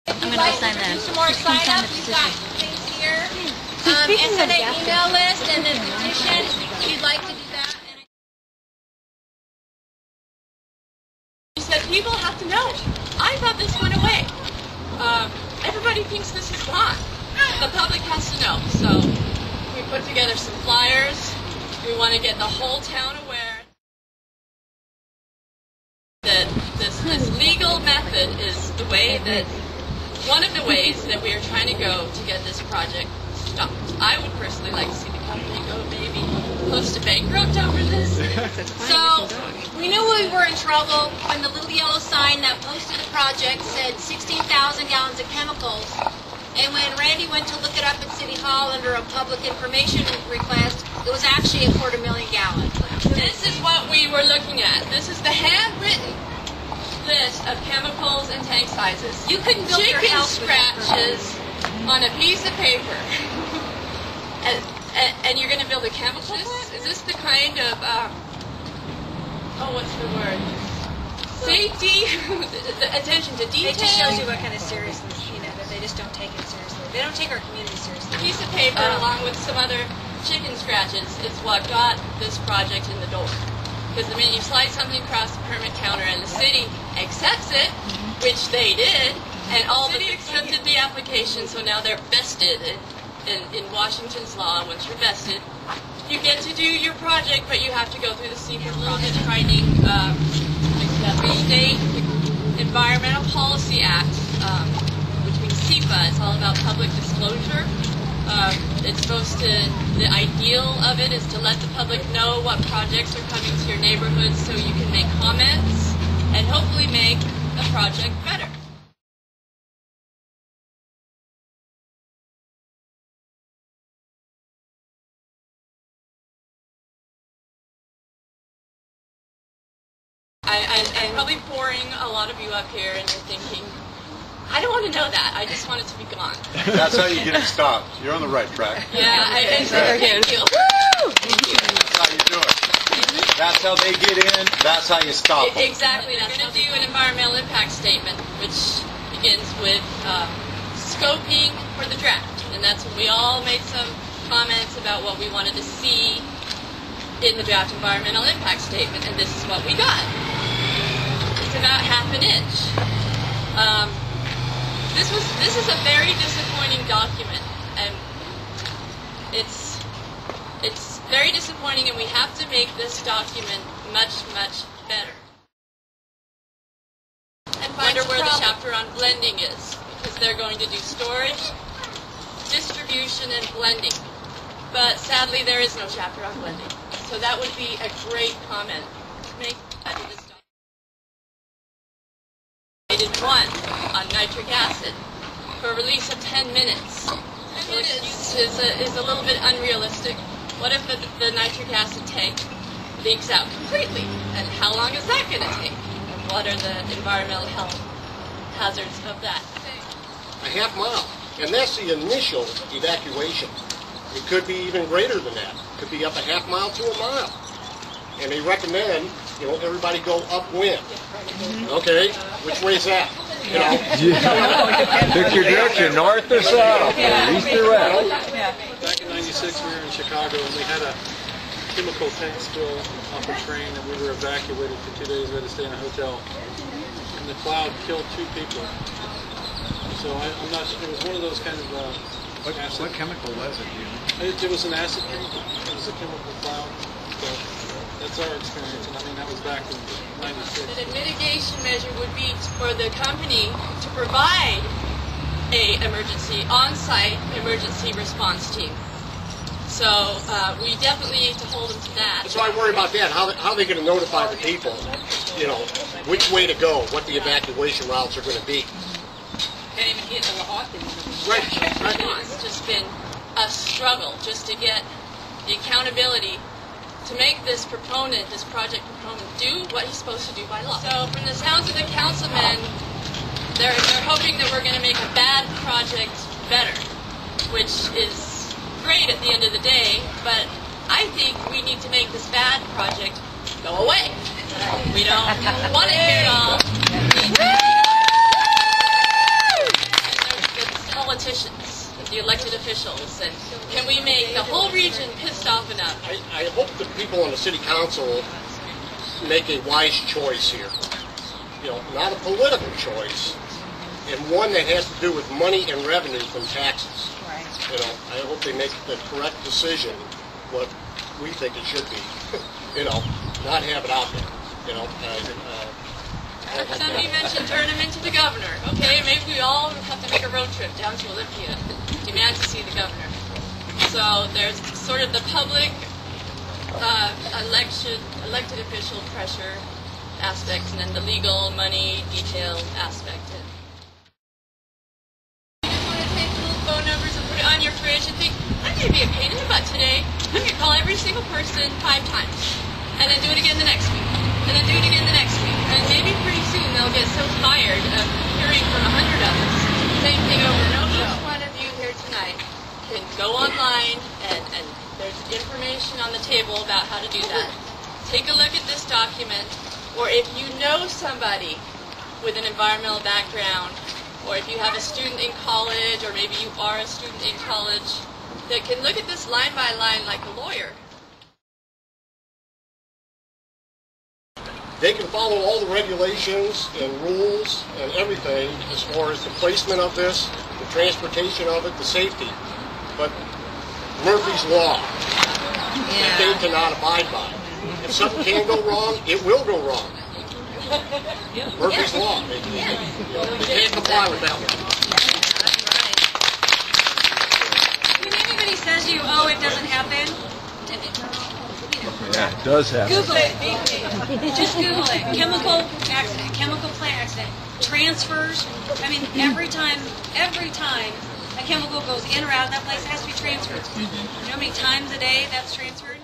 I'm going to go sign that. Some more sign-ups. We've got things here. And for the email list and the petition, if you'd like to do that. She said, people have to know. I thought this went away. Everybody thinks this is gone. The public has to know. So we put together some flyers. We want to get the whole town aware that this legal method is the way that, one of the ways that we are trying to go to get this project stopped. I would personally like to see the company go maybe close to bankrupt over this. So we knew we were in trouble when the little yellow sign that posted the project said 16,000 gallons of chemicals. And when Randy went to look it up at City Hall under a public information request, it was actually 250,000 gallons. This is what we were looking at. This is the handwritten list of chemicals and tank sizes. You couldn't build your Chicken house with scratches on a piece of paper. And you're going to build a chemical plant? Is this the kind of, what's the word? Safety, the attention to detail. It just shows you what kind of seriousness, that they just don't take it seriously. They don't take our community seriously. A piece of paper along with some other chicken scratches is what got this project in the door. Because the minute you slide something across the permit counter and the city accepts it, which they did, and all the city accepted the application, so now they're vested in Washington's law. Once you're vested, you get to do your project, but you have to go through the secret process. Writing the State Environmental Policy Act, which means SEPA. It's all about public disclosure. It's supposed to, the ideal of it is to let the public know what projects are coming to your neighborhood so you can make comments and hopefully make the project better. I'm probably boring a lot of you up here and you're thinking, I don't want to know that. I just want it to be gone. That's how you get it stopped. You're on the right track. Yeah, thank you. Woo! That's how you do it. That's how they get in. That's how you stop them. Exactly. We're going to do an environmental impact statement, which begins with scoping for the draft. And that's when we all made some comments about what we wanted to see in the draft environmental impact statement. And this is what we got. It's about ½ an inch. This is a very disappointing document, and it's very disappointing, and we have to make this document much, much better. And wonder where the chapter on blending is, because they're going to do storage, distribution, and blending. But sadly, there is no chapter on blending. So that would be a great comment to make under this document. One on nitric acid for a release of 10 minutes. 10 minutes is a little bit unrealistic. What if the nitric acid tank leaks out completely? And how long is that going to take? And what are the environmental health hazards of that? A ½ mile. And that's the initial evacuation. It could be even greater than that. It could be up a ½ mile to a mile. And they recommend, everybody go upwind. Okay, which way is that? Pick your direction, north or south, or east or west. Back in '96, we were in Chicago, and we had a chemical tank spill off a train, and we were evacuated for 2 days. We had to stay in a hotel, and the cloud killed 2 people. So I'm not sure. It was one of those kind of What chemical was it? It was an acid chemical. It was a chemical cloud. So that's our experience, and I mean that was back in '96. The mitigation measure would be for the company to provide a on-site emergency response team. So we definitely need to hold them to that. So I worry about that. How are they going to notify the people, which way to go, what the evacuation routes are going to be? Can't even get to the office. Right. It's just been a struggle just to get the accountability to make this project proponent, do what he's supposed to do by law. So from the sounds of the councilmen, they're hoping that we're going to make a bad project better, which is great at the end of the day, but I think we need to make this bad project go away. We don't want it here at all. people on the city council make a wise choice here. You know, not a political choice, and one that has to do with money and revenue from taxes. Right. You know, I hope they make the correct decision, what we think it should be. You know, not have it out there. You know. Somebody mentioned turn him into the governor. Okay, maybe we all have to make a road trip down to Olympia, demand to see the governor. So there's sort of the public elected official pressure aspect, and then the legal money detail aspect. You just want to take little phone numbers and put it on your fridge and think, I'm going to be a pain in the butt today. I'm going to call every single person 5 times, and then do it again the next week, and then do it again the next week. And maybe pretty soon they'll get so tired of hearing from 100 of us, same thing over and over. Each one of you here tonight can go online, and there's information on the table about how to do that. Take a look at this document, or if you know somebody with an environmental background, or if you have a student in college, or maybe you are a student in college, that can look at this line by line like a lawyer. They can follow all the regulations and rules and everything as far as the placement of this, the transportation of it, the safety. But Murphy's Law, that they cannot abide by. If something can go wrong, it will go wrong. Murphy's Law. They can't comply with that one. When anybody says to you, oh, it doesn't happen, Yeah, it does happen. Google it. Just Google it. Chemical accident, chemical plant accident, transfers. I mean, every time a chemical goes in or out of that place, it has to be transferred. You know how many times a day that's transferred?